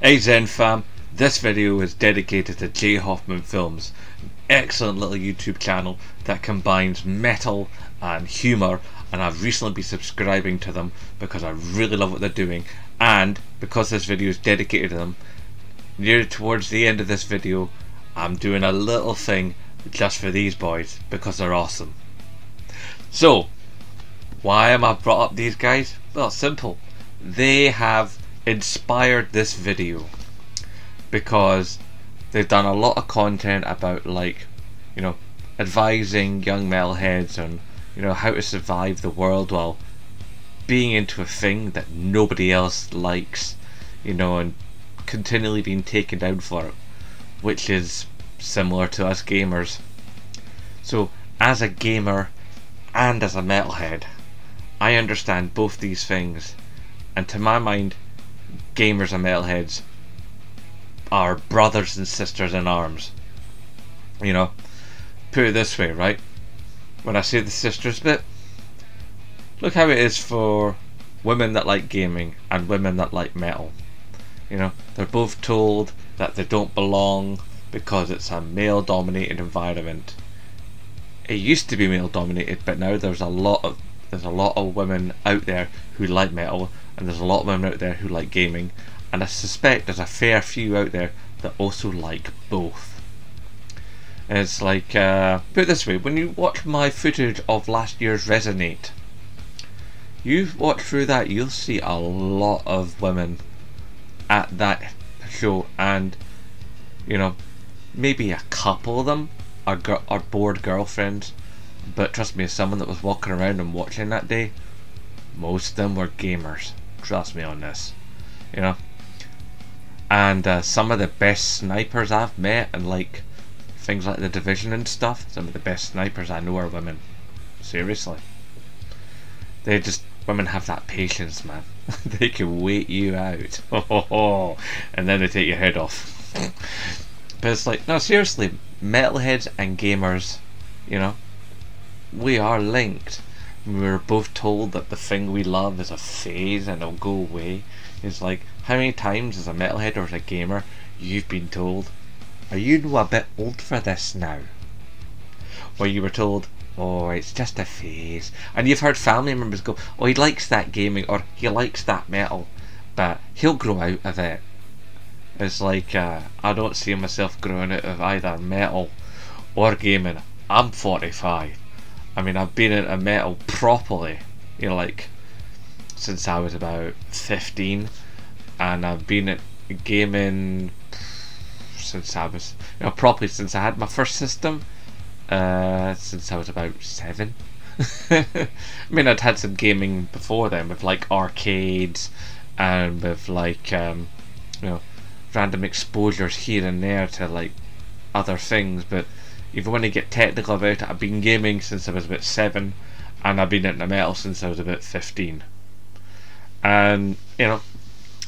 Hey Zen fam, this video is dedicated to Jay Hoffman Films, an excellent little YouTube channel that combines metal and humour, and I've recently been subscribing to them because I really love what they're doing, and because this video is dedicated to them, near towards the end of this video I'm doing a little thing just for these boys because they're awesome. So, why am I brought up these guys? Well, simple. They have inspired this video because they've done a lot of content about, like, you know, advising young metalheads on, you know, how to survive the world while being into a thing that nobody else likes, you know, and continually being taken down for it, which is similar to us gamers. So as a gamer and as a metalhead, I understand both these things, and to my mind, gamers and metalheads are brothers and sisters in arms. You know, put it this way, right? When I say the sisters bit, look how it is for women that like gaming and women that like metal. You know, they're both told that they don't belong because it's a male dominated environment. It used to be male dominated, but now there's a lot of women out there who like metal, and there's a lot of women out there who like gaming, and I suspect there's a fair few out there that also like both. And it's like, put it this way, when you watch my footage of last year's Resonate, you watch through that, you'll see a lot of women at that show, and you know, maybe a couple of them are bored girlfriends, but trust me, as someone that was walking around and watching that day, most of them were gamers. Trust me on this, you know. And some of the best snipers I've met, and like things like the Division and stuff, some of the best snipers I know are women. Seriously, women have that patience, man. They can wait you out, and then they take your head off. But it's like, no, seriously, metalheads and gamers, you know, we are linked. We were both told that the thing we love is a phase and it'll go away. It's like, how many times as a metalhead or as a gamer you've been told, are you a bit old for this now? Or you were told, oh, it's just a phase. And you've heard family members go, oh, he likes that gaming, or he likes that metal, but he'll grow out of it. It's like, I don't see myself growing out of either metal or gaming. I'm 45. I mean, I've been into metal properly, you know, like, since I was about 15, and I've been at gaming since I was, you know, properly since I had my first system, since I was about 7. I mean, I'd had some gaming before then with like arcades and with like, you know, random exposures here and there to like other things, but even when I get technical about it, I've been gaming since I was about 7, and I've been into metal since I was about 15. And you know,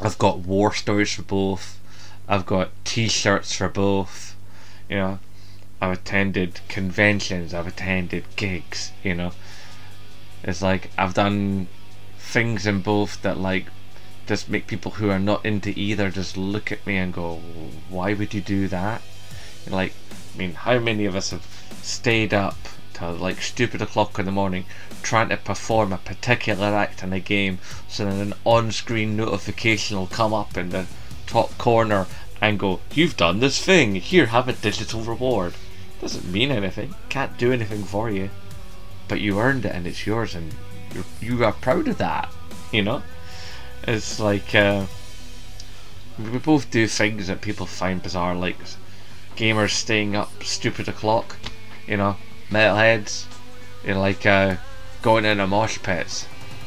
I've got war stories for both, I've got t-shirts for both, you know, I've attended conventions, I've attended gigs, you know. It's like, I've done things in both that like just make people who are not into either just look at me and go, why would you do that? And like, I mean, how many of us have stayed up till like stupid o'clock in the morning trying to perform a particular act in a game, so then an on-screen notification will come up in the top corner and go, you've done this thing, here, have a digital reward. Doesn't mean anything, can't do anything for you, but you earned it and it's yours, and you are proud of that, you know. It's like, we both do things that people find bizarre, like gamers staying up stupid o'clock, you know, metalheads, you know, like going in a mosh pits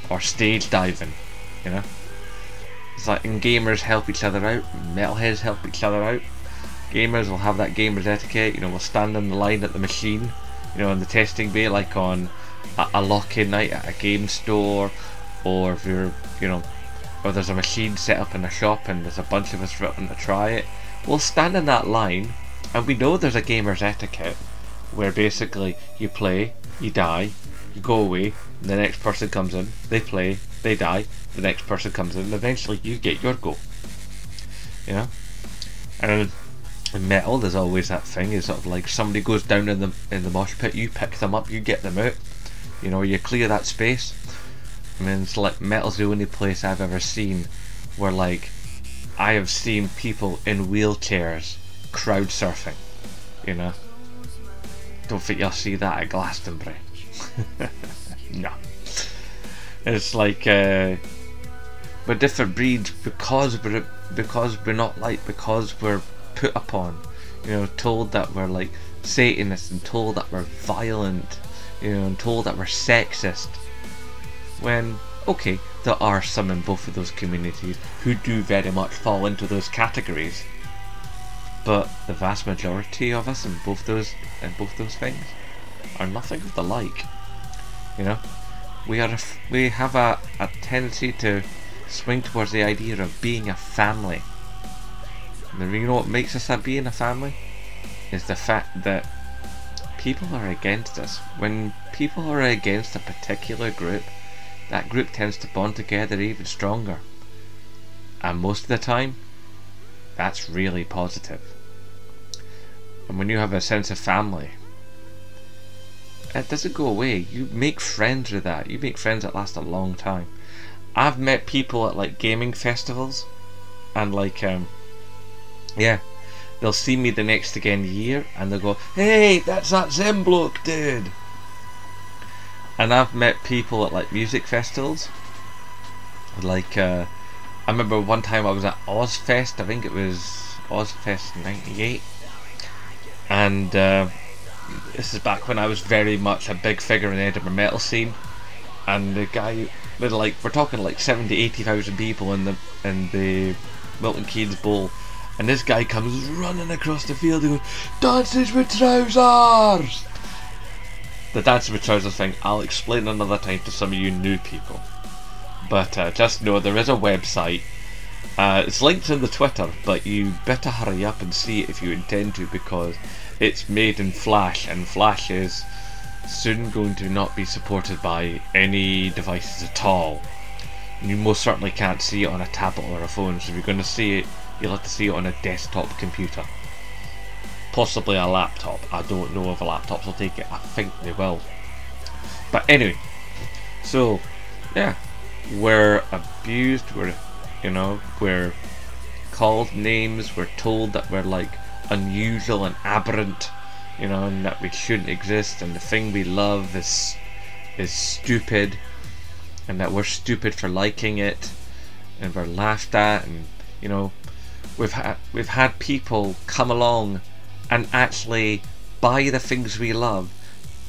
or stage diving, you know. It's like, and gamers help each other out, metalheads help each other out. Gamers will have that gamers etiquette, you know, we'll stand in the line at the machine, you know, in the testing bay, like on a lock-in night at a game store, or if you're, you know, or there's a machine set up in a shop and there's a bunch of us wanting to try it, we'll stand in that line, and we know there's a gamer's etiquette where basically you play, you die, you go away, and the next person comes in, they play, they die, the next person comes in, and eventually you get your go. you know. And in metal, there's always that thing. It's sort of like somebody goes down in the mosh pit, you pick them up, you get them out. You know, you clear that space. I mean, it's like metal's the only place I've ever seen where, like, I have seen people in wheelchairs crowd surfing. You know, don't think you'll see that at Glastonbury. No. It's like we're different breeds because we're not like, because we're put upon, you know, told that we're like Satanists and told that we're violent, you know, and told that we're sexist. When, okay, there are some in both of those communities who do very much fall into those categories, but the vast majority of us in both those things are nothing of the like. You know, we have a tendency to swing towards the idea of being a family. And you know what makes us being a family is the fact that people are against us. When people are against a particular group, that group tends to bond together even stronger. And most of the time, that's really positive. And when you have a sense of family, it doesn't go away. You make friends with that. You make friends that last a long time. I've met people at like gaming festivals, and like yeah, they'll see me the next again year and they'll go, "Hey, that's that Zen bloke, dude." And I've met people at like music festivals. Like I remember one time I was at Ozfest, I think it was Ozfest '98, and this is back when I was very much a big figure in the Edinburgh metal scene, and the guy with like, we're talking like 70,000-80,000 people in the Milton Keynes Bowl, and this guy comes running across the field and goes, "Dances with trousers!" The Dances with Trousers thing, I'll explain another time to some of you new people, but just know there is a website. It's linked in the Twitter, but you better hurry up and see it if you intend to, because it's made in Flash, and Flash is soon going to not be supported by any devices at all. You most certainly can't see it on a tablet or a phone, so if you're going to see it, you'll have to see it on a desktop computer. Possibly a laptop. I don't know if laptops will take it. I think they will. But anyway, so yeah, we're abused, we're called names, we're told that we're like unusual and aberrant, you know, and that we shouldn't exist, and the thing we love is stupid, and that we're stupid for liking it, and we're laughed at, and you know, we've had people come along and actually buy the things we love,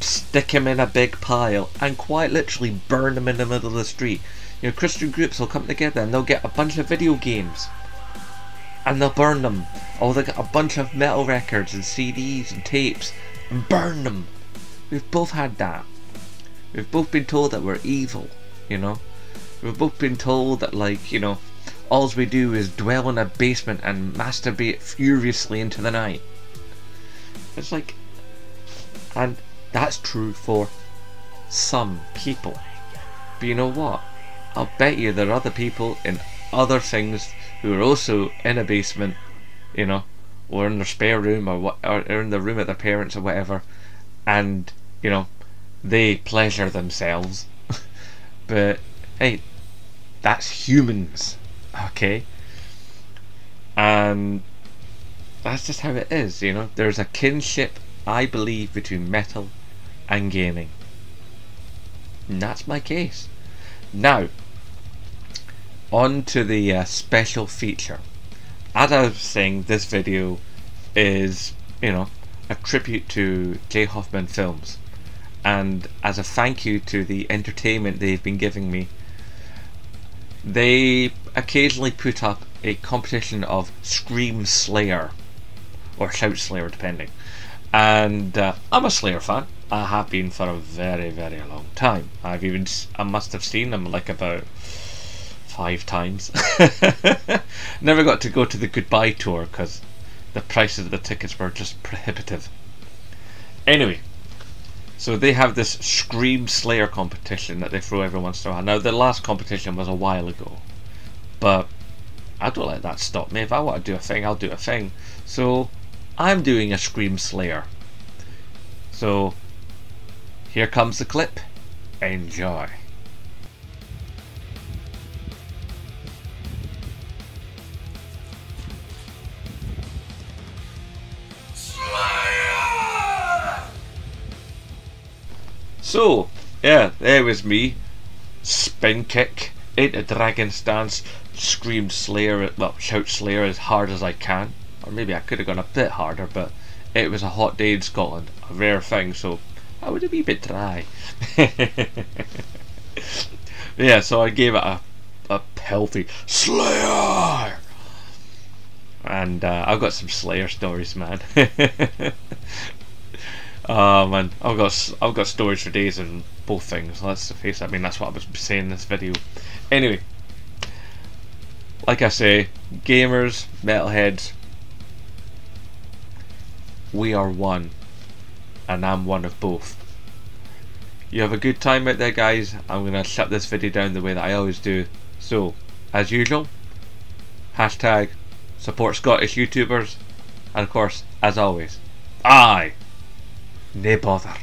stick them in a big pile, and quite literally burn them in the middle of the street. You know, Christian groups will come together and they'll get a bunch of video games and they'll burn them, or they'll get a bunch of metal records and CDs and tapes and burn them. We've both had that. We've both been told that we're evil, you know. We've both been told that, like, you know, all we do is dwell in a basement and masturbate furiously into the night. It's like, and that's true for some people, but you know what, I'll bet you there are other people in other things who are also in a basement, you know, or in their spare room, or in the room at their parents or whatever, and you know, they pleasure themselves. But hey, that's humans, okay? And that's just how it is, you know. There's a kinship, I believe, between metal and gaming. And that's my case. Now, on to the special feature. As I was saying, this video is, you know, a tribute to J. Hoffman Films. And as a thank you to the entertainment they've been giving me, they occasionally put up a competition of Scream Slayer, or Shout Slayer depending, and I'm a Slayer fan. I have been for a very, very long time. I must have seen them like about 5 times. Never got to go to the goodbye tour because the prices of the tickets were just prohibitive. Anyway, so they have this Scream Slayer competition that they throw every once in a while. Now the last competition was a while ago, but I don't let that stop me. If I want to do a thing, I'll do a thing. So I'm doing a Scream Slayer. So here comes the clip. Enjoy. So, yeah, there was me. Spin kick into Dragon Stance, scream Slayer, well, shout Slayer as hard as I can. Or maybe I could have gone a bit harder, but it was a hot day in Scotland, a rare thing, so I would have been a bit dry. Yeah, so I gave it a healthy Slayer! And I've got some Slayer stories, man. Oh man, I've got stories for days and both things. Let's face it. I mean, that's what I was saying in this video. Anyway, like I say, gamers, metalheads, we are one, and I'm one of both. You have a good time out there, guys. I'm gonna shut this video down the way that I always do. So, as usual, hashtag support Scottish YouTubers, and of course, as always, nae bother.